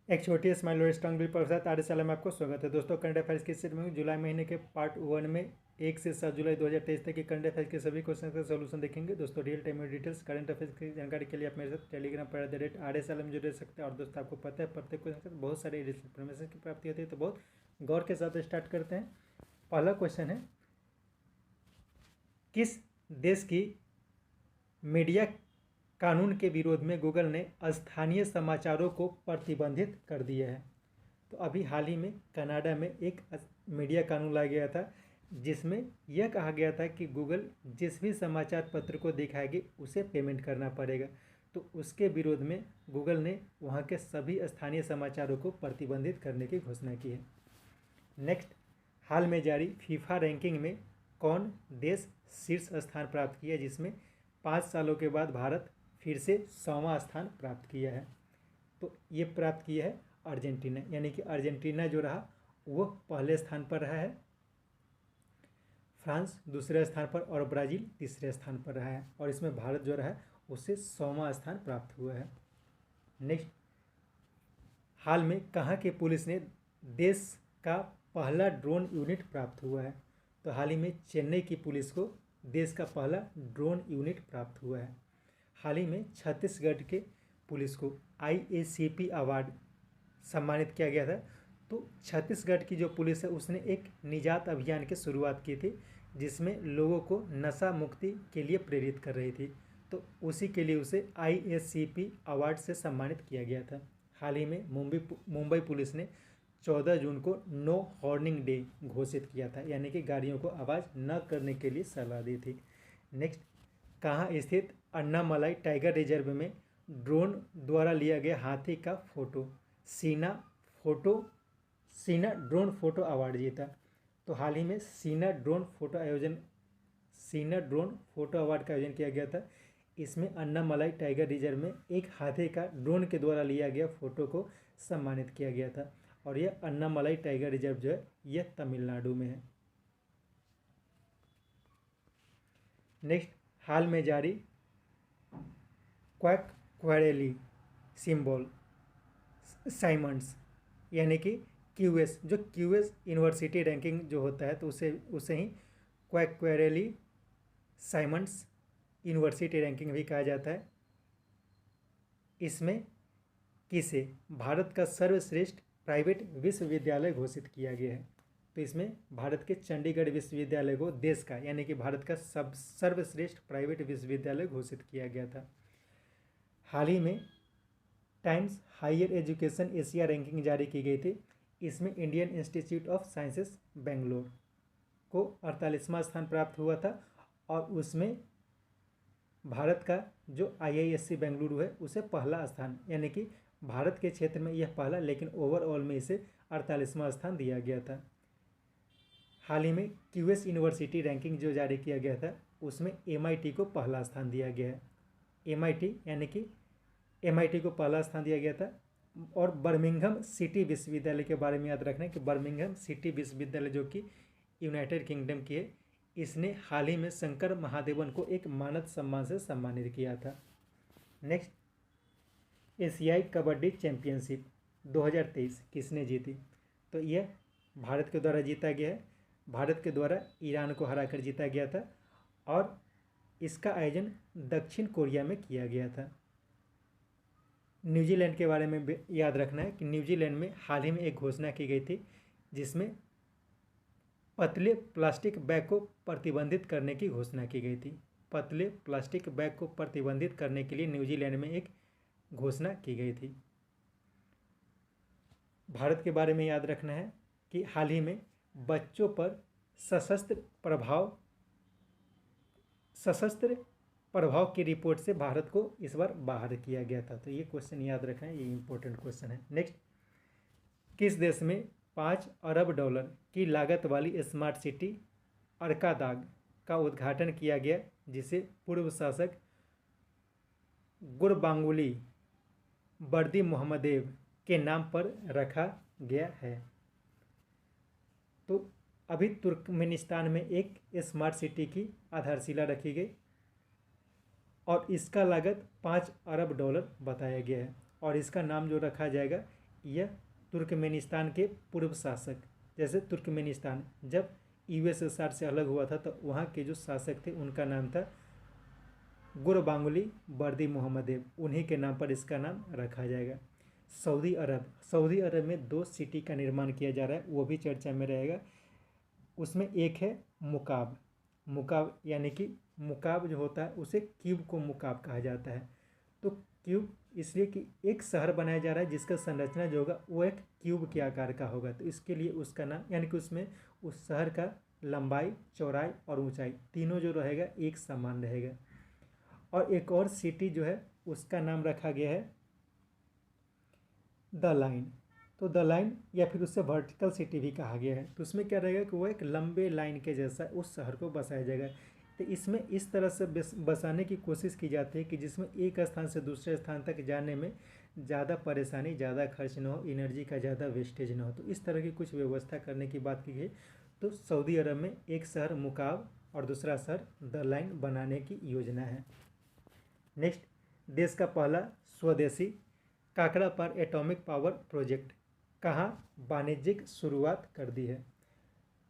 एक छोटी स्माइल और स्ट्रॉन्ग विल पर साथ कार्यशाला में आपको स्वागत है। दोस्तों, करंट अफेयर्स की सीट में जुलाई महीने के पार्ट 1 में 1 से 7 जुलाई 2023 तक के करंट अफेयर्स के सभी क्वेश्चन का सोल्यूशन देखेंगे। दोस्तों, रियल टाइम में डिटेल्स करंट अफेयर्स की जानकारी के लिए आप मेरे साथ टेलीग्राम पर @RSL में जुड़ सकते हैं। और दोस्तों, आपको पता है प्रत्येक क्वेश्चन से बहुत सारी इन्फॉर्मेशन की प्राप्ति होती है, तो बहुत गौर के साथ स्टार्ट करते हैं। पहला क्वेश्चन है, किस देश की मीडिया कानून के विरोध में गूगल ने स्थानीय समाचारों को प्रतिबंधित कर दिया है? तो अभी हाल ही में कनाडा में एक मीडिया कानून लाया गया था, जिसमें यह कहा गया था कि गूगल जिस भी समाचार पत्र को दिखाएगी उसे पेमेंट करना पड़ेगा। तो उसके विरोध में गूगल ने वहां के सभी स्थानीय समाचारों को प्रतिबंधित करने की घोषणा की है। नेक्स्ट, हाल में जारी फीफा रैंकिंग में कौन देश शीर्ष स्थान प्राप्त किया, जिसमें 5 सालों के बाद भारत फिर से 100वां स्थान प्राप्त किया है? तो ये प्राप्त किया है अर्जेंटीना, यानी कि अर्जेंटीना जो रहा वो पहले स्थान पर रहा है, फ्रांस दूसरे स्थान पर और ब्राज़ील तीसरे स्थान पर रहा है। और इसमें भारत जो रहा है उससे 100वां स्थान प्राप्त हुआ है। नेक्स्ट, हाल में कहाँ की पुलिस ने देश का पहला ड्रोन यूनिट प्राप्त हुआ है? तो हाल ही में चेन्नई की पुलिस को देश का पहला ड्रोन यूनिट प्राप्त हुआ है। हाल ही में छत्तीसगढ़ के पुलिस को IACP अवार्ड सम्मानित किया गया था। तो छत्तीसगढ़ की जो पुलिस है उसने एक निजात अभियान की शुरुआत की थी, जिसमें लोगों को नशा मुक्ति के लिए प्रेरित कर रही थी। तो उसी के लिए उसे IACP अवार्ड से सम्मानित किया गया था। हाल ही में मुंबई पुलिस ने 14 जून को नो हॉर्निंग डे घोषित किया था, यानी कि गाड़ियों को आवाज़ न करने के लिए सलाह दी थी। नेक्स्ट, कहाँ स्थित अन्नामलाई टाइगर रिजर्व में ड्रोन द्वारा लिया गया हाथी का फोटो सीना ड्रोन फोटो अवार्ड जीता? तो हाल ही में सीना ड्रोन फोटो अवार्ड का आयोजन किया गया था। इसमें अन्नामलाई टाइगर रिजर्व में एक हाथी का ड्रोन के द्वारा लिया गया फोटो को सम्मानित किया गया था। और यह अन्नामलाई टाइगर रिजर्व जो है यह तमिलनाडु में है। नेक्स्ट, हाल में जारी क्वैकक्वारेली सिंबल साइमंड्स, यानी कि QS, जो QS यूनिवर्सिटी रैंकिंग जो होता है तो उसे ही क्वैकक्वारेली साइमंड्स यूनिवर्सिटी रैंकिंग भी कहा जाता है। इसमें किसे भारत का सर्वश्रेष्ठ प्राइवेट विश्वविद्यालय घोषित किया गया है? तो इसमें भारत के चंडीगढ़ विश्वविद्यालय को देश का, यानी कि भारत का सर्वश्रेष्ठ प्राइवेट विश्वविद्यालय घोषित किया गया था। हाल ही में Times Higher Education Asia ranking जारी की गई थी। इसमें Indian Institute of Sciences Bangalore को 48वां स्थान प्राप्त हुआ था। और उसमें भारत का जो IISc बेंगलुरु है उसे पहला स्थान, यानी कि भारत के क्षेत्र में यह पहला, लेकिन ओवरऑल में इसे 48वां स्थान दिया गया था। हाल ही में QS यूनिवर्सिटी रैंकिंग जो जारी किया गया था उसमें MIT को पहला स्थान दिया गया है। MIT को पहला स्थान दिया गया था। और बर्मिंघम सिटी विश्वविद्यालय के बारे में याद रखना है कि बर्मिंघम सिटी विश्वविद्यालय जो कि यूनाइटेड किंगडम की है, इसने हाल ही में शंकर महादेवन को एक मानद सम्मान से सम्मानित किया था। नेक्स्ट, एशियाई कबड्डी चैंपियनशिप 2023 किसने जीती? तो यह भारत के द्वारा जीता गया है। भारत के द्वारा ईरान को हराकर जीता गया था और इसका आयोजन दक्षिण कोरिया में किया गया था। न्यूजीलैंड के बारे में याद रखना है कि न्यूजीलैंड में हाल ही में एक घोषणा की गई थी, जिसमें पतले प्लास्टिक बैग को प्रतिबंधित करने की घोषणा की गई थी। पतले प्लास्टिक बैग को प्रतिबंधित करने के लिए न्यूजीलैंड में एक घोषणा की गई थी। भारत के बारे में याद रखना है कि हाल ही में बच्चों पर सशस्त्र प्रभाव की रिपोर्ट से भारत को इस बार बाहर किया गया था। तो ये क्वेश्चन याद रखना है, ये इंपॉर्टेंट क्वेश्चन है। नेक्स्ट, किस देश में 5 अरब डॉलर की लागत वाली स्मार्ट सिटी अर्कादाग का उद्घाटन किया गया, जिसे पूर्व शासक गुरबांगुली बर्दी मोहम्मदेव के नाम पर रखा गया है? तो अभी तुर्कमेनिस्तान में एक स्मार्ट सिटी की आधारशिला रखी गई और इसका लागत $5 अरब बताया गया है। और इसका नाम जो रखा जाएगा यह तुर्कमेनिस्तान के पूर्व शासक, जैसे तुर्कमेनिस्तान जब यूएसएसआर से अलग हुआ था तो वहाँ के जो शासक थे उनका नाम था गुरबांगुली बर्दी मोहम्मदेव, उन्हीं के नाम पर इसका नाम रखा जाएगा। सऊदी अरब में 2 सिटी का निर्माण किया जा रहा है, वो भी चर्चा में रहेगा। उसमें एक है मुकाब यानी कि मुकाब जो होता है उसे क्यूब को मुकाब कहा जाता है। तो क्यूब इसलिए कि एक शहर बनाया जा रहा है जिसका संरचना जो होगा वो एक क्यूब के आकार का होगा, तो इसके लिए उसका नाम यानी कि उसमें उस शहर का लंबाई, चौड़ाई और ऊंचाई तीनों जो रहेगा एक समान रहेगा। और एक और सिटी जो है उसका नाम रखा गया है द लाइन। तो द लाइन या फिर उससे वर्टिकल सिटी भी कहा गया है। तो उसमें क्या रहेगा कि वो एक लंबे लाइन के जैसा उस शहर को बसाया जाएगा। तो इसमें इस तरह से बसाने की कोशिश की जाती है कि जिसमें एक स्थान से दूसरे स्थान तक जाने में ज़्यादा परेशानी, ज़्यादा खर्च न हो, एनर्जी का ज़्यादा वेस्टेज न हो। तो इस तरह की कुछ व्यवस्था करने की बात की गई। तो सऊदी अरब में एक शहर मुकाब और दूसरा शहर द लाइन बनाने की योजना है। नेक्स्ट, देश का पहला स्वदेशी काकरापार एटॉमिक पावर प्रोजेक्ट कहाँ वाणिज्यिक शुरुआत कर दी है?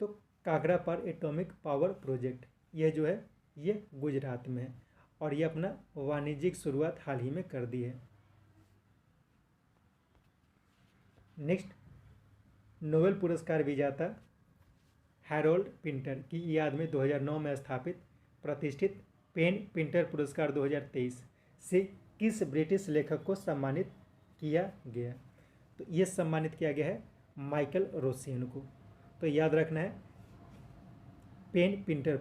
तो काकरापार एटॉमिक पावर प्रोजेक्ट यह जो है ये गुजरात में है और ये अपना वाणिज्यिक शुरुआत हाल ही में कर दी है। नेक्स्ट, नोबेल पुरस्कार विजेता हैरोल्ड पिंटर की याद में 2009 में स्थापित प्रतिष्ठित पेन पिंटर पुरस्कार 2023 से किस ब्रिटिश लेखक को सम्मानित किया गया? तो ये सम्मानित किया गया है माइकल रोसिन को। तो याद रखना है पेन पिंटर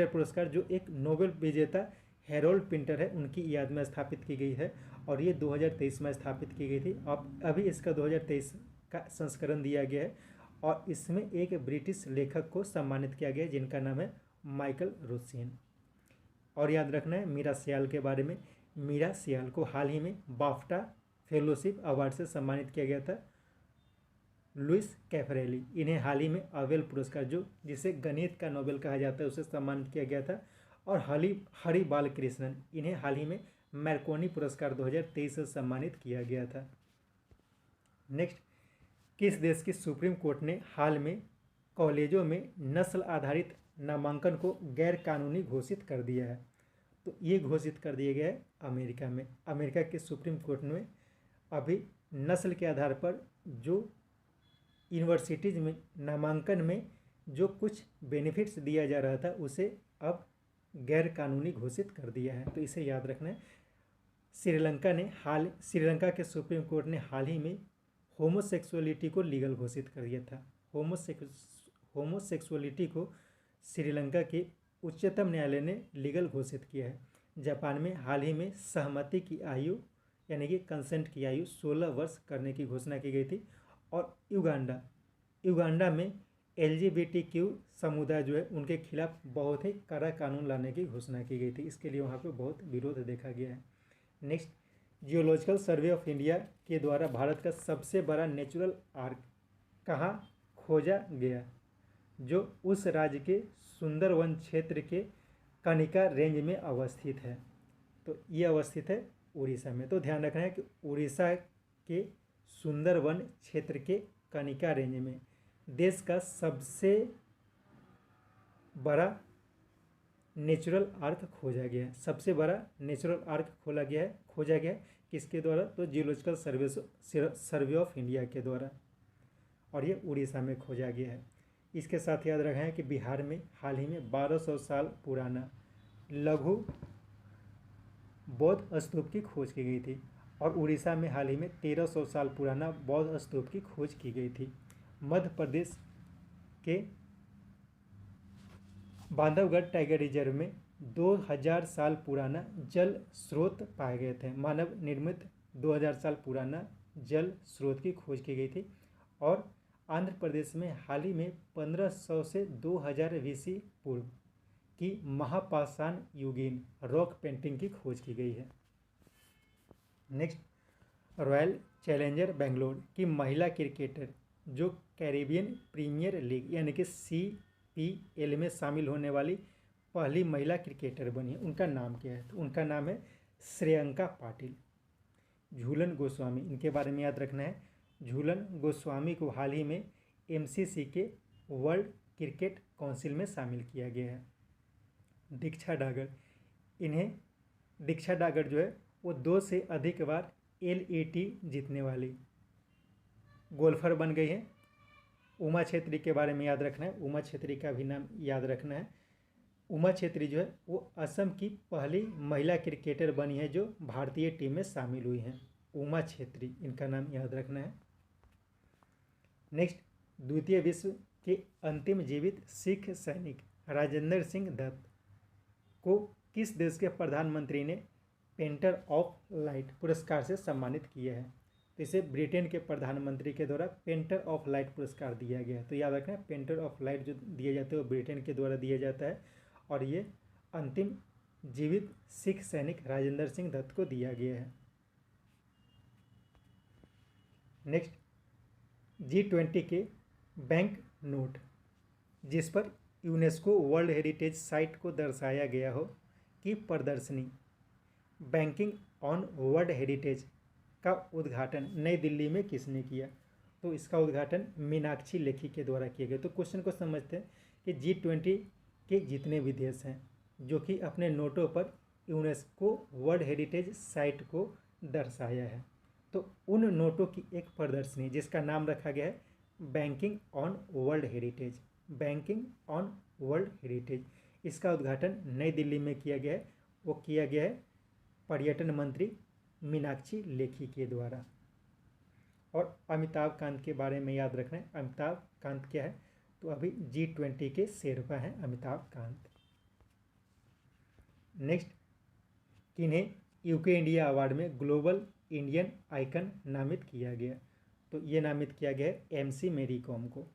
पुरस्कार जो एक नोबेल विजेता हैरोल्ड पिंटर है उनकी याद में स्थापित की गई है और ये 2023 में स्थापित की गई थी। अब अभी इसका 2023 का संस्करण दिया गया है और इसमें एक ब्रिटिश लेखक को सम्मानित किया गया है जिनका नाम है माइकल रोसिन। और याद रखना है मीरा सियाल के बारे में। मीरा सियाल को हाल ही में बाफ्टा फेलोशिप अवार्ड से सम्मानित किया गया था। लुइस कैफरेली इन्हें हाल ही में अवेल पुरस्कार जो जिसे गणित का नोबेल कहा जाता है उसे सम्मानित किया गया था। और हरि बालकृष्णन इन्हें हाल ही में मैर्कोनी पुरस्कार 2023 से सम्मानित किया गया था। नेक्स्ट, किस देश की सुप्रीम कोर्ट ने हाल में कॉलेजों में नस्ल आधारित नामांकन को गैर कानूनी घोषित कर दिया है? तो ये घोषित कर दिया गया है अमेरिका में। अमेरिका के सुप्रीम कोर्ट ने अभी नस्ल के आधार पर जो यूनिवर्सिटीज़ में नामांकन में जो कुछ बेनिफिट्स दिया जा रहा था उसे अब गैर कानूनी घोषित कर दिया है। तो इसे याद रखना है। श्रीलंका के सुप्रीम कोर्ट ने हाल ही में होमोसेक्सुअलिटी को लीगल घोषित कर दिया था। होमोसेक्सुअलिटी को श्रीलंका के उच्चतम न्यायालय ने लीगल घोषित किया है। जापान में हाल ही में सहमति की आयु यानी कि कंसेंट की आयु 16 वर्ष करने की घोषणा की गई थी। और युगांडा में LGBTQ समुदाय जो है उनके खिलाफ बहुत ही कड़ा कानून लाने की घोषणा की गई थी। इसके लिए वहाँ पे बहुत विरोध देखा गया है। Next, geological survey of India के द्वारा भारत का सबसे बड़ा नेचुरल आर्क कहाँ खोजा गया? जो उस राज्य के सुंदरवन क्षेत्र के कनिका रेंज में अवस्थित है। तो ये अवस्थित है उड़ीसा में। तो ध्यान रखना है कि उड़ीसा के सुंदरवन क्षेत्र के कनिका रेंज में देश का सबसे बड़ा नेचुरल आर्क खोजा गया है। सबसे बड़ा नेचुरल आर्क खोजा गया है किसके द्वारा? तो जियोलॉजिकल सर्वे ऑफ इंडिया के द्वारा और ये उड़ीसा में खोजा गया है। इसके साथ याद रखें कि बिहार में हाल ही में 1200 साल पुराना लघु बौद्ध स्तूप की खोज की गई थी और उड़ीसा में हाल ही में 1300 साल पुराना बौद्ध स्तूप की खोज की गई थी। मध्य प्रदेश के बांधवगढ़ टाइगर रिजर्व में 2000 साल पुराना जल स्रोत पाए गए थे। मानव निर्मित 2000 साल पुराना जल स्रोत की खोज की गई थी। और आंध्र प्रदेश में हाल ही में 1500 से 2000 BC पूर्व की महापाषाण युगीन रॉक पेंटिंग की खोज की गई है। नेक्स्ट, रॉयल चैलेंजर बेंगलोर की महिला क्रिकेटर जो कैरिबियन प्रीमियर लीग यानी कि CPL में शामिल होने वाली पहली महिला क्रिकेटर बनी है, उनका नाम क्या है? तो उनका नाम है श्रेयंका पाटिल। झूलन गोस्वामी, इनके बारे में याद रखना है। झूलन गोस्वामी को हाल ही में एमसीसी के वर्ल्ड क्रिकेट काउंसिल में शामिल किया गया है। दीक्षा डागर, इन्हें दीक्षा डागर जो है वो 2 से अधिक बार LAT जीतने वाली गोल्फर बन गई हैं। उमा छेत्री के बारे में याद रखना है, उमा छेत्री का भी नाम याद रखना है। उमा छेत्री जो है वो असम की पहली महिला क्रिकेटर बनी है जो भारतीय टीम में शामिल हुई हैं। उमा छेत्री, इनका नाम याद रखना है। नेक्स्ट, द्वितीय विश्व के अंतिम जीवित सिख सैनिक राजेंद्र सिंह दत्त को किस देश के प्रधानमंत्री ने पेंटर ऑफ लाइट पुरस्कार से सम्मानित किया है? तो इसे ब्रिटेन के प्रधानमंत्री के द्वारा पेंटर ऑफ लाइट पुरस्कार दिया गया है। तो याद रखना, पेंटर ऑफ लाइट जो दिया जाता है वो ब्रिटेन के द्वारा दिया जाता है और ये अंतिम जीवित सिख सैनिक राजेंद्र सिंह दत्त को दिया गया है। नेक्स्ट, G20 के बैंक नोट जिस पर यूनेस्को वर्ल्ड हेरिटेज साइट को दर्शाया गया हो की प्रदर्शनी बैंकिंग ऑन वर्ल्ड हेरिटेज का उद्घाटन नई दिल्ली में किसने किया? तो इसका उद्घाटन मीनाक्षी लेखी के द्वारा किया गया। तो क्वेश्चन को समझते हैं कि G20 के जितने भी देश हैं जो कि अपने नोटों पर यूनेस्को वर्ल्ड हेरिटेज साइट को दर्शाया है, तो उन नोटों की एक प्रदर्शनी जिसका नाम रखा गया है banking on world heritage, banking on world heritage, इसका उद्घाटन नई दिल्ली में किया गया है। वो किया गया है पर्यटन मंत्री मीनाक्षी लेखी के द्वारा। और अमिताभ कांत के बारे में याद रखना है। अमिताभ कांत क्या है? तो अभी G20 के शेरपा हैं अमिताभ कांत। नेक्स्ट, किन्हें यूके इंडिया अवार्ड में ग्लोबल इंडियन आइकन नामित किया गया? तो ये नामित किया गया है MC मेरी कॉम को।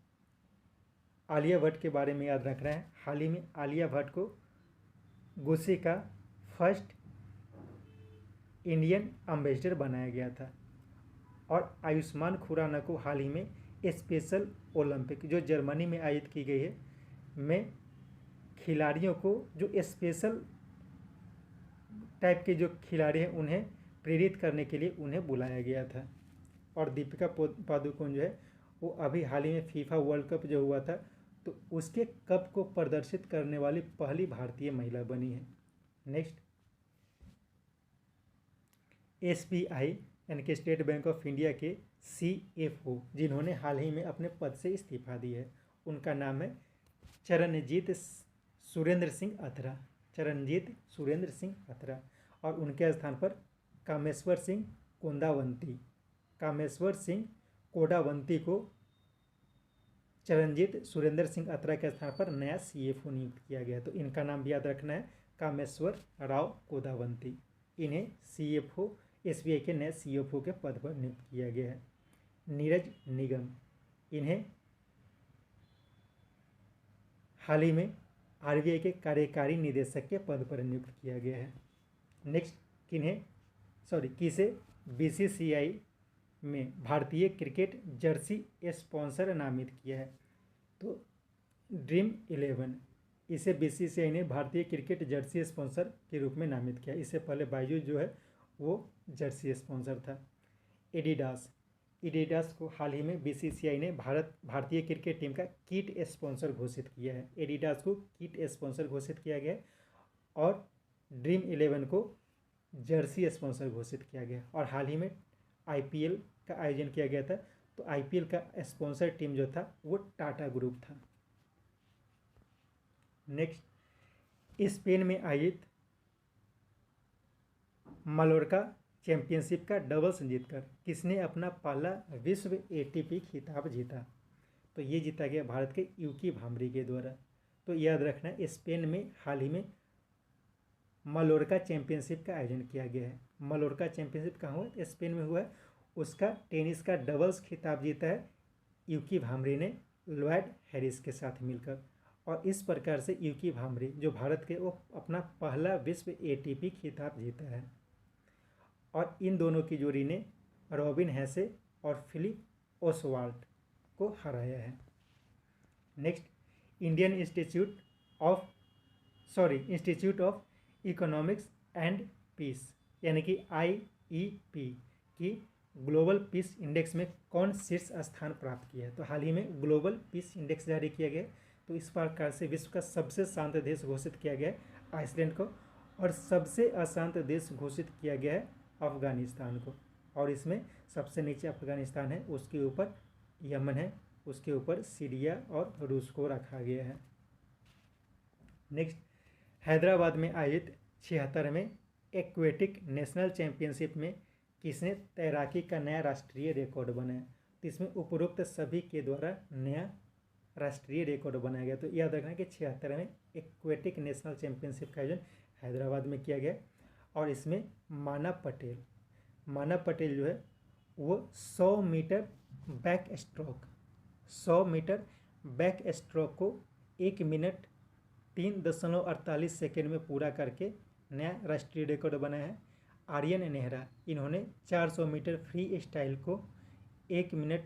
आलिया भट्ट के बारे में याद रखना है। हाल ही में आलिया भट्ट को गुस्से का फर्स्ट इंडियन एम्बेसडर बनाया गया था। और आयुष्मान खुराना को हाल ही में स्पेशल ओलंपिक जो जर्मनी में आयोजित की गई है में खिलाड़ियों को जो स्पेशल टाइप के जो खिलाड़ी हैं उन्हें प्रेरित करने के लिए उन्हें बुलाया गया था। और दीपिका पादुकोण जो है वो अभी हाल ही में फीफा वर्ल्ड कप जो हुआ था तो उसके कप को प्रदर्शित करने वाली पहली भारतीय महिला बनी है। नेक्स्ट, SBI यानी कि स्टेट बैंक ऑफ इंडिया के CFO जिन्होंने हाल ही में अपने पद से इस्तीफा दिया है उनका नाम है चरणजीत सुरेंद्र सिंह अथरा, चरणजीत सुरेंद्र सिंह अथरा। और उनके स्थान पर कामेश्वर सिंह कोंडावंती, कामेश्वर सिंह कोडावंती को चरणजीत सुरेंद्र सिंह अथरा के स्थान पर नया CFO नियुक्त किया गया। तो इनका नाम भी याद रखना है कामेश्वर राव कोडावंती। इन्हें CFO SBI के नए CFO के पद पर नियुक्त किया गया है। नीरज निगम, इन्हें हाल ही में RBI के कार्यकारी निदेशक के पद पर नियुक्त किया गया है। नेक्स्ट, किसे BCCI में भारतीय क्रिकेट जर्सी स्पॉन्सर नामित किया है? तो ड्रीम 11, इसे BCCI ने भारतीय क्रिकेट जर्सी स्पॉन्सर के रूप में नामित किया। इससे पहले बायजू जो है वो जर्सी स्पॉन्सर था। एडिडास को हाल ही में BCCI ने भारतीय क्रिकेट टीम का किट स्पॉन्सर घोषित किया है। एडिडास को किट स्पॉन्सर घोषित किया गया और ड्रीम 11 को जर्सी स्पॉन्सर घोषित किया गया। और हाल ही में IPL का आयोजन किया गया था तो IPL का स्पॉन्सर टीम जो था वो टाटा ग्रुप था। नेक्स्ट, स्पेन में आयोजित मालोर्का चैंपियनशिप का डबल्स जीतकर किसने अपना पहला विश्व ATP खिताब जीता? तो ये जीता गया भारत के यूकी भांभरी के द्वारा। तो याद रखना, स्पेन में हाल ही में मालोर्का चैंपियनशिप का आयोजन किया गया है। मालोर्का चैंपियनशिप कहाँ हुआ? स्पेन में हुआ है। उसका टेनिस का डबल्स खिताब जीता है यूकी भांभरी ने लॉयड हैरिस के साथ मिलकर। और इस प्रकार से यूकी भांभरी जो भारत के वो अपना पहला विश्व ATP खिताब जीता है। और इन दोनों की जोड़ी ने रॉबिन हैसे और फिलिप ओसवाल्ट को हराया है। Next, Indian Institute of Economics and Peace यानी कि IEP पीस इंडेक्स में कौन शीर्ष स्थान प्राप्त किया है? तो हाल ही में ग्लोबल पीस इंडेक्स जारी किया गया है। तो इस प्रकार से विश्व का सबसे शांत देश घोषित किया गया है आइसलैंड को, और सबसे अशांत देश घोषित किया गया है अफगानिस्तान को। और इसमें सबसे नीचे अफगानिस्तान है, उसके ऊपर यमन है, उसके ऊपर सीरिया और रूस को रखा गया है। नेक्स्ट, हैदराबाद में आयोजित 76वें एक्वेटिक नेशनल चैंपियनशिप में किसने तैराकी का नया राष्ट्रीय रिकॉर्ड बनाया? तो इसमें उपरोक्त सभी के द्वारा नया राष्ट्रीय रिकॉर्ड बनाया गया। तो याद रखना कि 76वें एक्वेटिक नेशनल चैंपियनशिप का आयोजन हैदराबाद में किया गया, और इसमें मानव पटेल जो है वो 100 मीटर बैक स्ट्रोक को 1 मिनट 3.48 सेकेंड में पूरा करके नया राष्ट्रीय रिकॉर्ड बनाया है। आर्यन नेहरा, इन्होंने 400 मीटर फ्री स्टाइल को 1 मिनट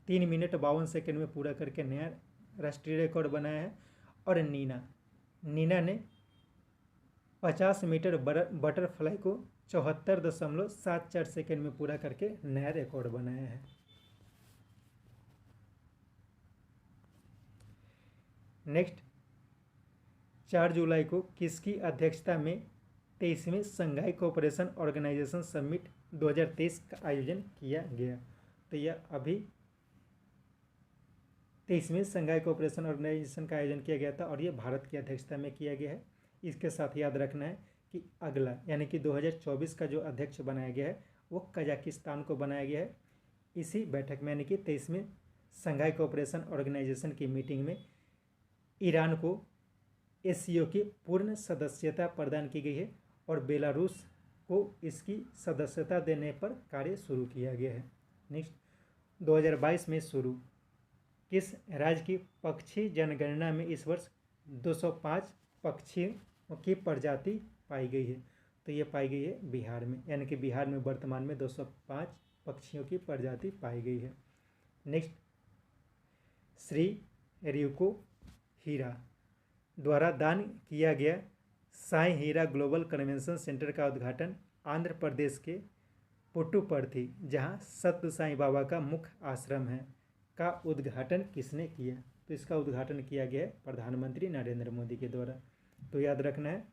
3 मिनट 52 सेकेंड में पूरा करके नया राष्ट्रीय रिकॉर्ड बनाया है। और नीना ने 50 मीटर बटरफ्लाई को 74.74 सेकेंड में पूरा करके नया रिकॉर्ड बनाया है। नेक्स्ट, 4 जुलाई को किसकी अध्यक्षता में 23वें संघाई कोऑपरेशन ऑर्गेनाइजेशन समिट 2023 का आयोजन किया गया? तो यह अभी 23वें संघाई कोऑपरेशन ऑर्गेनाइजेशन का आयोजन किया गया था, और यह भारत की अध्यक्षता में किया गया है। इसके साथ याद रखना है कि अगला यानी कि 2024 का जो अध्यक्ष बनाया गया है वो कजाकिस्तान को बनाया गया है। इसी बैठक में यानी कि 23वें संघाई कोऑपरेशन ऑर्गेनाइजेशन की मीटिंग में ईरान को एससीओ की पूर्ण सदस्यता प्रदान की गई है, और बेलारूस को इसकी सदस्यता देने पर कार्य शुरू किया गया है। नेक्स्ट, 2022 में शुरू किस राज्य की पक्षी जनगणना में इस वर्ष 205 पक्षियों की प्रजाति पाई गई है? तो ये पाई गई है बिहार में, यानी कि बिहार में वर्तमान में 205 पक्षियों की प्रजाति पाई गई है। नेक्स्ट, श्री रियुको हीरा द्वारा दान किया गया साईं हीरा ग्लोबल कन्वेंशन सेंटर का उद्घाटन आंध्र प्रदेश के पुट्टुपर्थी, जहां सत्य साईं बाबा का मुख्य आश्रम है, का उद्घाटन किसने किया? तो इसका उद्घाटन किया गया है प्रधानमंत्री नरेंद्र मोदी के द्वारा। तो याद रखना है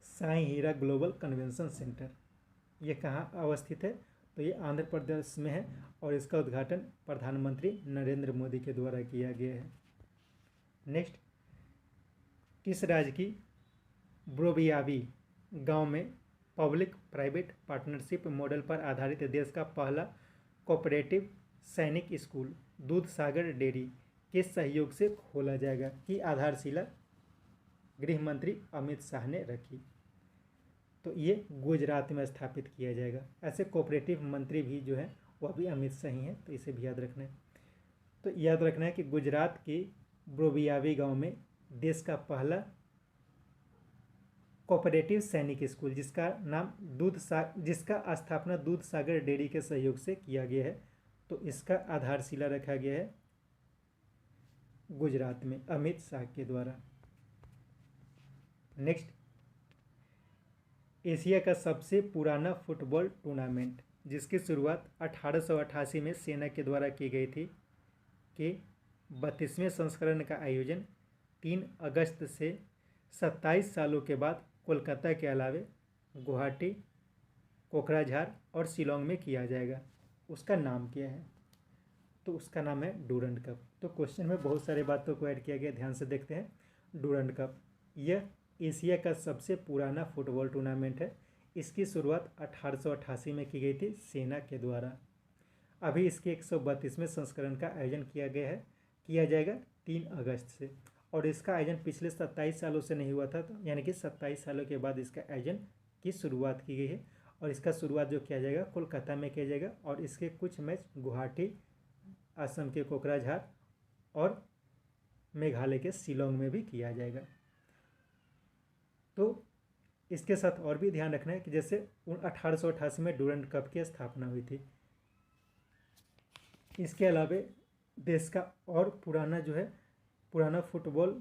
साईं हीरा ग्लोबल कन्वेंशन सेंटर ये कहाँ अवस्थित है? तो ये आंध्र प्रदेश में है, और इसका उद्घाटन प्रधानमंत्री नरेंद्र मोदी के द्वारा किया गया है। नेक्स्ट, किस राज्य की ब्रोबियावी गांव में पब्लिक प्राइवेट पार्टनरशिप मॉडल पर आधारित देश का पहला कोऑपरेटिव सैनिक स्कूल दूध सागर डेयरी के सहयोग से खोला जाएगा की आधारशिला गृह मंत्री अमित शाह ने रखी? तो ये गुजरात में स्थापित किया जाएगा। ऐसे कोऑपरेटिव मंत्री भी जो है वह भी अमित शाह ही हैं, तो इसे भी याद रखना है। तो याद रखना है कि गुजरात की ब्रोबियावी गांव में देश का पहला कोऑपरेटिव सैनिक स्कूल जिसका स्थापना दूध सागर डेयरी के सहयोग से किया गया है, तो इसका आधारशिला रखा गया है गुजरात में अमित शाह के द्वारा। नेक्स्ट, एशिया का सबसे पुराना फुटबॉल टूर्नामेंट जिसकी शुरुआत 1888 में सेना के द्वारा की गई थी के 32वें संस्करण का आयोजन 3 अगस्त से 27 सालों के बाद कोलकाता के अलावे गुवाहाटी, कोकराझार और शिलोंग में किया जाएगा। उसका नाम क्या है? तो उसका नाम है डूरंड कप। तो क्वेश्चन में बहुत सारी बातों को ऐड किया गया, ध्यान से देखते हैं। डूरंड कप यह एशिया का सबसे पुराना फुटबॉल टूर्नामेंट है। इसकी शुरुआत 1888 में की गई थी सेना के द्वारा। अभी इसके 132वें संस्करण का आयोजन किया जाएगा 3 अगस्त से, और इसका आयोजन पिछले 27 सालों से नहीं हुआ था, तो यानी कि 27 सालों के बाद इसका आयोजन की शुरुआत की गई है। और इसका शुरुआत जो किया जाएगा कोलकाता में किया जाएगा, और इसके कुछ मैच गुवाहाटी, असम के कोकराझार और मेघालय के शिलोंग में भी किया जाएगा। तो इसके साथ और भी ध्यान रखना है कि जैसे 1888 में डूरंड कप की स्थापना हुई थी, इसके अलावा देश का और पुराना फुटबॉल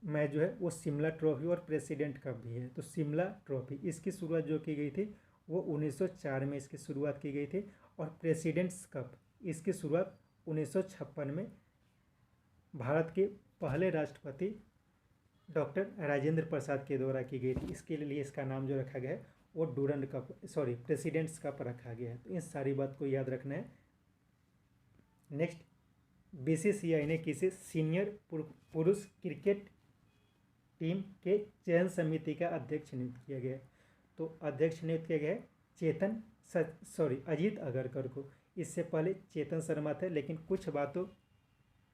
मैच जो है वो शिमला ट्रॉफी और प्रेसिडेंट कप भी है। तो शिमला ट्रॉफी इसकी शुरुआत जो की गई थी वो 1904 में इसकी शुरुआत की गई थी, और प्रेसिडेंट्स कप इसकी शुरुआत 1956 में भारत के पहले राष्ट्रपति डॉक्टर राजेंद्र प्रसाद के द्वारा की गई थी। इसके लिए इसका नाम जो रखा गया है वो डूरंड कप प्रेसिडेंट्स कप रखा गया है। तो इन सारी बात को याद रखना है। नेक्स्ट, बीसीसीआई ने किसे सीनियर पुरुष क्रिकेट टीम के चयन समिति का अध्यक्ष नियुक्त किया गया है? तो अध्यक्ष नियुक्त किया गया है अजीत अगरकर को। इससे पहले चेतन शर्मा थे, लेकिन कुछ बातों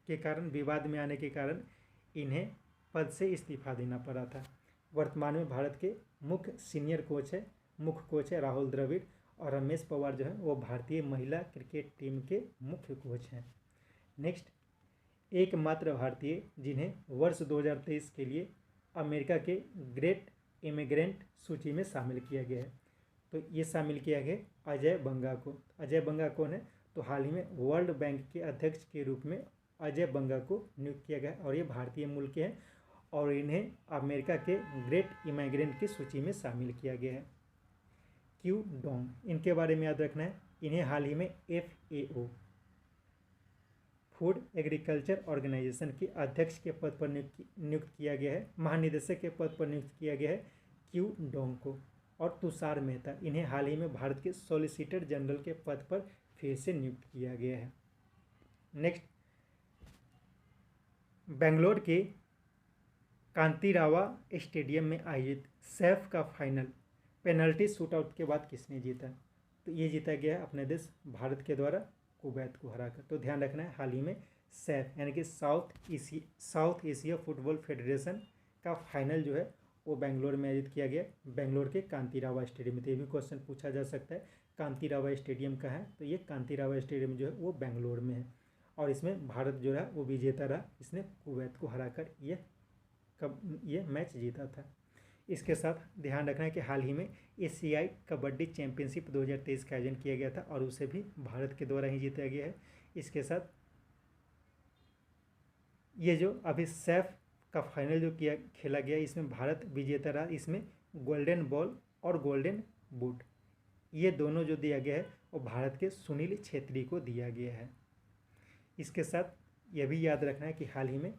के कारण, विवाद में आने के कारण इन्हें पद से इस्तीफा देना पड़ा था। वर्तमान में भारत के मुख्य कोच है राहुल द्रविड़, और रमेश पवार जो है वो भारतीय महिला क्रिकेट टीम के मुख्य कोच हैं। नेक्स्ट, एकमात्र भारतीय जिन्हें वर्ष 2023 के लिए अमेरिका के ग्रेट इमिग्रेंट सूची में शामिल किया गया है। तो ये शामिल किया गया अजय बंगा को। अजय बंगा कौन है? तो हाल ही में वर्ल्ड बैंक के अध्यक्ष के रूप में अजय बंगा को नियुक्त किया गया, और ये भारतीय मूल के हैं, और इन्हें अमेरिका के ग्रेट इमिग्रेंट की सूची में शामिल किया गया है। क्यू डोंग, इनके बारे में याद रखना है। इन्हें हाल ही में FAO फूड एग्रीकल्चर ऑर्गेनाइजेशन के अध्यक्ष के पद पर नियुक्त किया गया है। महानिदेशक के पद पर नियुक्त किया गया है क्यू डोंग को। और तुषार मेहता, इन्हें हाल ही में भारत के सॉलिसिटर जनरल के पद पर फिर से नियुक्त किया गया है। नेक्स्ट, बेंगलोर के कांतिरावा स्टेडियम में आयोजित सैफ का फाइनल पेनल्टी शूटआउट के बाद किसने जीता? तो ये जीता गया अपने देश भारत के द्वारा कुवैत को हराकर। तो ध्यान रखना है, हाल ही में सैफ यानी कि साउथ एशिया फुटबॉल फेडरेशन का फाइनल जो है वो बेंगलोर में आयोजित किया गया, बेंगलोर के कांतिरावा स्टेडियम में। तो ये भी क्वेश्चन पूछा जा सकता है, कांतिरावा स्टेडियम कहाँ है? तो ये कांतिरावा स्टेडियम जो है वो बेंगलोर में है, और इसमें भारत जो है वो विजेता रहा। इसने कुवैत को हराकर ये मैच जीता था। इसके साथ ध्यान रखना है कि हाल ही में एशियाई कबड्डी चैंपियनशिप 2023 का आयोजन किया गया था, और उसे भी भारत के द्वारा ही जीता गया है। इसके साथ ये जो अभी सैफ का फाइनल जो खेला गया, इसमें भारत विजेता रहा। इसमें गोल्डन बॉल और गोल्डन बूट ये दोनों जो दिया गया है वो भारत के सुनील छेत्री को दिया गया है। इसके साथ यह भी याद रखना है कि हाल ही में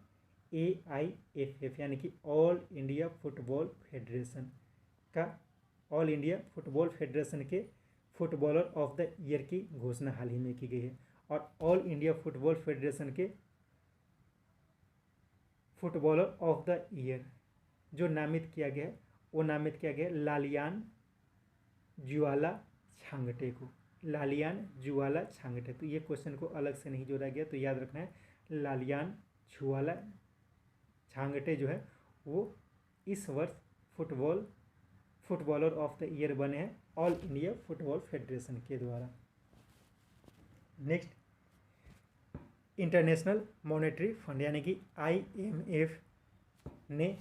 AIFF यानी कि ऑल इंडिया फुटबॉल फेडरेशन के फुटबॉलर ऑफ द ईयर की घोषणा हाल ही में की गई है, और ऑल इंडिया फुटबॉल फेडरेशन के फुटबॉलर ऑफ द ईयर जो नामित किया गया है वो नामित किया गया लालियान ज्वाला छांगटे को। लालियान ज्वाला छांगटे, तो ये क्वेश्चन को अलग से नहीं जोड़ा गया, तो याद रखना है लालियान ज्वाला छांगटे जो है वो इस वर्ष फुटबॉलर ऑफ द ईयर बने हैं ऑल इंडिया फुटबॉल फेडरेशन के द्वारा। नेक्स्ट, इंटरनेशनल मॉनेटरी फंड यानी कि IMF ने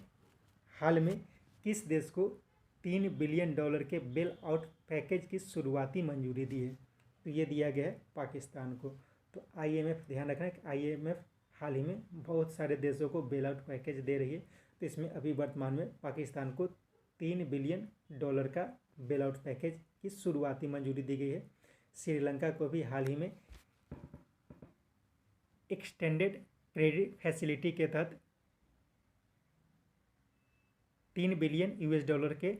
हाल में किस देश को $3 बिलियन के बेल आउट पैकेज की शुरुआती मंजूरी दी है? तो ये दिया गया है पाकिस्तान को। तो IMF, ध्यान रखना है कि IMF हाल ही में बहुत सारे देशों को बेल आउट पैकेज दे रही है। तो इसमें अभी वर्तमान में पाकिस्तान को $3 बिलियन का बेल आउट पैकेज की शुरुआती मंजूरी दी गई है। श्रीलंका को भी हाल ही में एक्सटेंडेड क्रेडिट फैसिलिटी के तहत $3 बिलियन के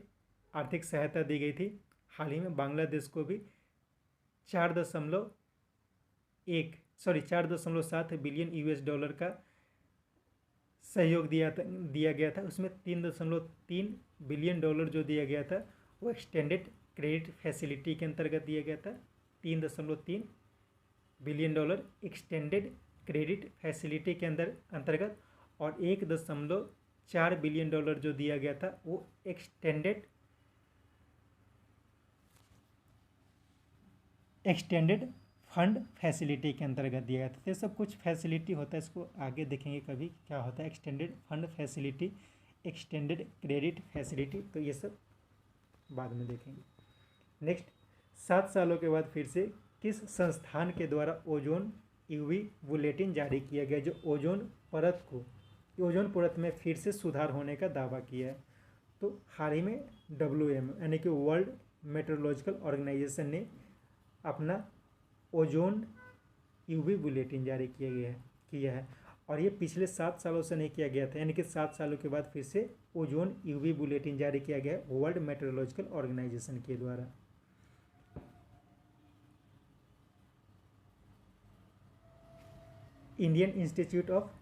आर्थिक सहायता दी गई थी। हाल ही में बांग्लादेश को भी 4.7 बिलियन का सहयोग दिया गया था। उसमें $3.3 बिलियन जो दिया गया था वो एक्सटेंडेड क्रेडिट फैसिलिटी के अंतर्गत दिया गया था। $3.3 बिलियन एक्सटेंडेड क्रेडिट फैसिलिटी के अंतर्गत, और $1.4 बिलियन जो दिया गया था वो एक्सटेंडेड फंड फैसिलिटी के अंतर्गत दिया गया था। तो ये सब कुछ फैसिलिटी होता है, इसको आगे देखेंगे कभी क्या होता है extended fund facility, extended credit facility, तो ये सब बाद में देखेंगे। नेक्स्ट, 7 सालों के बाद फिर से किस संस्थान के द्वारा ओजोन UV बुलेटिन जारी किया गया, जो ओजोन परत को ओजोन परत में फिर से सुधार होने का दावा किया है। तो हाल ही में WM यानी कि वर्ल्ड मेट्रोलॉजिकल ऑर्गेनाइजेशन ने अपना ओजोन UV बुलेटिन जारी किया है और ये पिछले 7 सालों से नहीं किया गया था, यानी कि 7 सालों के बाद फिर से ओजोन UV बुलेटिन जारी किया गया है वर्ल्ड मेट्रोलॉजिकल ऑर्गेनाइजेशन के द्वारा। Indian Institute of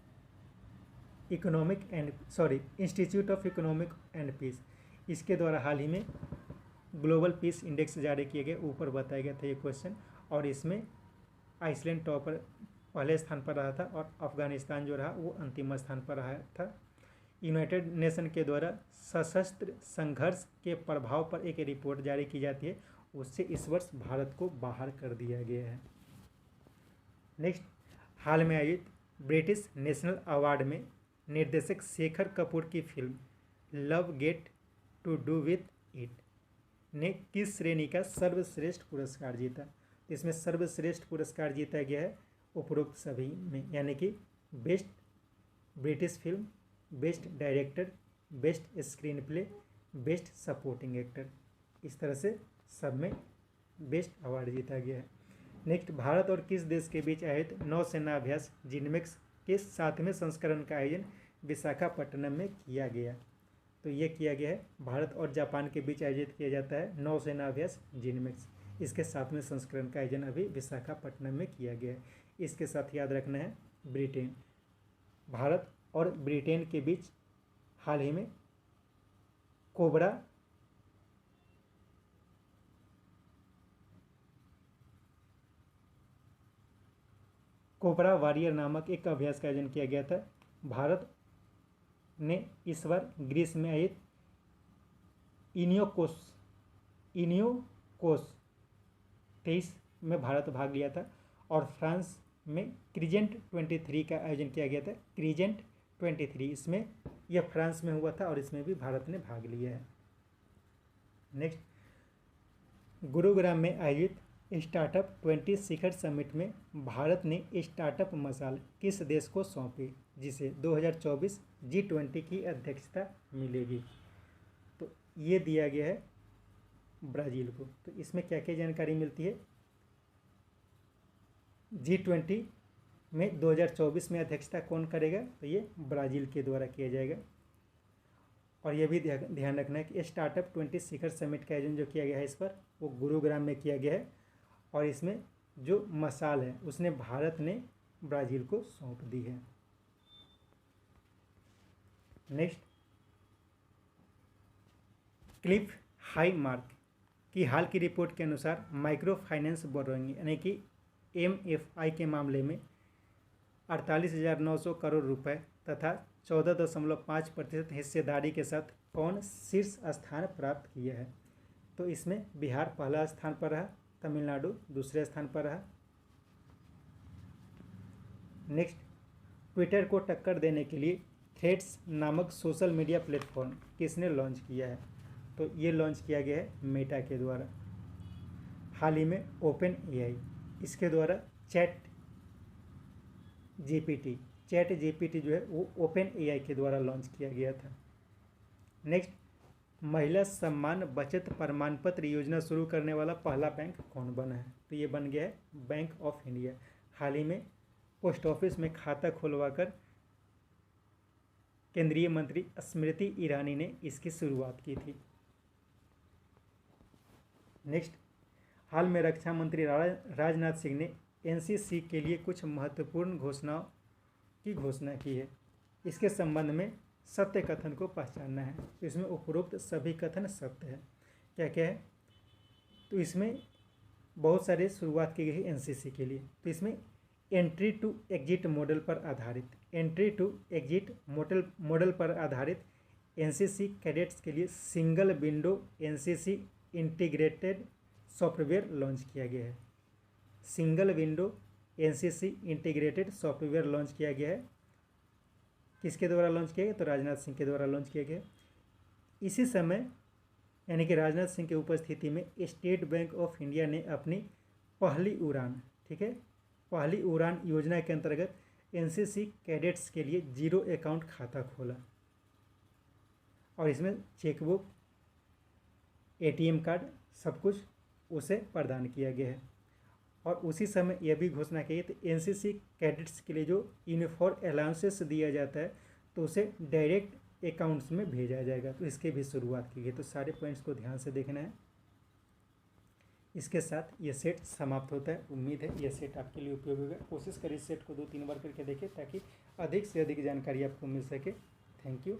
Economic and Peace, इसके द्वारा हाल ही में ग्लोबल पीस इंडेक्स जारी किए गए, ऊपर बताया गया था ये क्वेश्चन, और इसमें आइसलैंड टॉपर पहले स्थान पर रहा था और अफगानिस्तान जो रहा वो अंतिम स्थान पर रहा था। यूनाइटेड नेशन के द्वारा सशस्त्र संघर्ष के प्रभाव पर एक रिपोर्ट जारी की जाती है, उससे इस वर्ष भारत को बाहर कर दिया गया है। नेक्स्ट, हाल में आयोजित ब्रिटिश नेशनल अवार्ड में निर्देशक शेखर कपूर की film love get to do with it ने किस श्रेणी का सर्वश्रेष्ठ पुरस्कार जीता? इसमें सर्वश्रेष्ठ पुरस्कार जीता गया है उपरोक्त सभी में, यानी कि best British film, best director, best screen play, best supporting actor, इस तरह से सब में बेस्ट अवार्ड जीता गया है। नेक्स्ट, भारत और किस देश के बीच आयोजित नौसेना अभ्यास जिनमेक्स के 7वें संस्करण का आयोजन विशाखापट्टनम में किया गया? तो ये किया गया है भारत और जापान के बीच आयोजित किया जाता है नौसेना अभ्यास जिनमेक्स। इसके 7वें संस्करण का आयोजन अभी विशाखापट्टनम में किया गया है। इसके साथ याद रखना है ब्रिटेन, भारत और ब्रिटेन के बीच हाल ही में कोबरा वॉरियर नामक एक अभ्यास का आयोजन किया गया था। भारत ने इस बार ग्रीस में आयोजित इनियोकोस 23 में भारत भाग लिया था और फ्रांस में क्रीजेंट 23 का आयोजन किया गया था। क्रीजेंट 23 इसमें यह फ्रांस में हुआ था और इसमें भी भारत ने भाग लिया है। नेक्स्ट, गुरुग्राम में आयोजित स्टार्टअप 20 शिखर समिट में भारत ने स्टार्टअप मशाल किस देश को सौंपी जिसे 2024 G20 की अध्यक्षता मिलेगी? तो ये दिया गया है ब्राज़ील को। तो इसमें क्या क्या जानकारी मिलती है? G20 में 2024 में अध्यक्षता कौन करेगा? तो ये ब्राज़ील के द्वारा किया जाएगा। और यह भी ध्यान रखना है कि स्टार्टअप 20 शिखर समिट का आयोजन जो किया गया है इस पर वो गुरुग्राम में किया गया है और इसमें जो मशाल है उसने भारत ने ब्राज़ील को सौंप दी है। नेक्स्ट, क्लिफ हाई मार्क की हाल की रिपोर्ट के अनुसार माइक्रो फाइनेंस बोरोइंग यानी कि MFI के मामले में 48,900 करोड़ रुपए तथा 14.5% हिस्सेदारी के साथ कौन शीर्ष स्थान प्राप्त किया है? तो इसमें बिहार पहला स्थान पर रहा, तमिलनाडु दूसरे स्थान पर रहा। नेक्स्ट, ट्विटर को टक्कर देने के लिए थ्रेड्स नामक सोशल मीडिया प्लेटफॉर्म किसने लॉन्च किया है? तो ये लॉन्च किया गया है मेटा के द्वारा। हाल ही में ओपन AI इसके द्वारा चैट GPT जो है वो ओपन AI के द्वारा लॉन्च किया गया था। नेक्स्ट, महिला सम्मान बचत प्रमाण पत्र योजना शुरू करने वाला पहला बैंक कौन बना है? तो ये बन गया है बैंक ऑफ इंडिया। हाल ही में पोस्ट ऑफिस में खाता खुलवाकर केंद्रीय मंत्री स्मृति ईरानी ने इसकी शुरुआत की थी। नेक्स्ट, हाल में रक्षा मंत्री राजनाथ सिंह ने NCC के लिए कुछ महत्वपूर्ण घोषणाओं की घोषणा की है। इसके संबंध में सत्य कथन को पहचानना है। तो इसमें उपरोक्त सभी कथन सत्य है। क्या क्या है? तो इसमें बहुत सारे शुरुआत की गई है NCC के लिए। तो इसमें एंट्री टू एग्जिट मॉडल पर आधारित NCC कैडेट्स के लिए single window NCC integrated software launch किया गया है। Single window NCC integrated software launch किया गया है। किसके द्वारा लॉन्च किया गया? तो राजनाथ सिंह के द्वारा लॉन्च किया गया। इसी समय यानी कि राजनाथ सिंह की उपस्थिति में स्टेट बैंक ऑफ इंडिया ने अपनी पहली उड़ान, ठीक है, पहली उड़ान योजना के अंतर्गत एनसीसी कैडेट्स के लिए जीरो अकाउंट खाता खोला और इसमें चेकबुक, एटीएम कार्ड सब कुछ उसे प्रदान किया गया है। और उसी समय यह भी घोषणा की तो एनसीसी कैडेट्स के लिए जो यूनिफॉर्म अलाउंसेस दिया जाता है तो उसे डायरेक्ट अकाउंट्स में भेजा जाएगा, तो इसकी भी शुरुआत की गई। तो सारे पॉइंट्स को ध्यान से देखना है। इसके साथ ये सेट समाप्त होता है। उम्मीद है ये सेट आपके लिए उपयोगी होगा। कोशिश करिए इस सेट को 2-3 बार करके देखें ताकि अधिक से अधिक जानकारी आपको मिल सके। Thank you.